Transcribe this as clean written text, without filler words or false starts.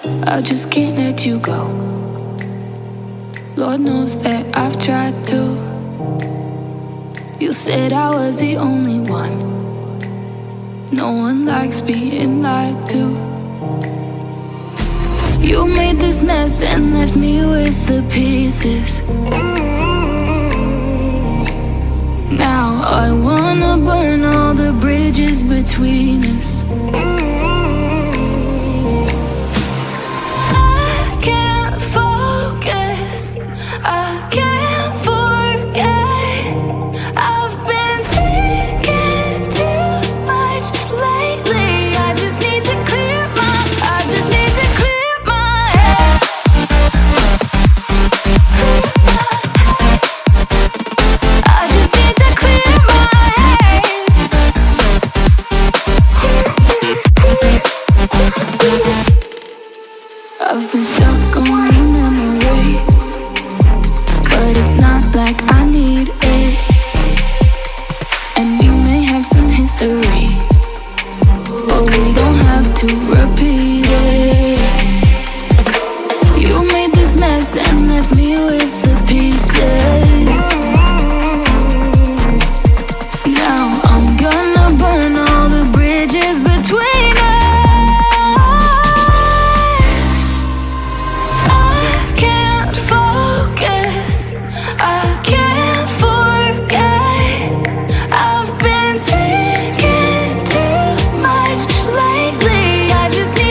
I just can't let you go. Lord knows that I've tried to. You said I was the only one. No one likes being lied to. You made this mess and left me with the pieces. Now I wanna burn all the bridges between us. I can't focus, I can't forget. I've been thinking too much lately. I just need to clear my head. I just need to clear my head. I've been stuck on your memory, but it's not like I need it. And we may have some history, but we don't have to repeat it. You made this mess and left me with the pieces. Now I'm gonna burn all the bridges between us. I can't focus, I can't forget. I've been thinking too much lately. I just need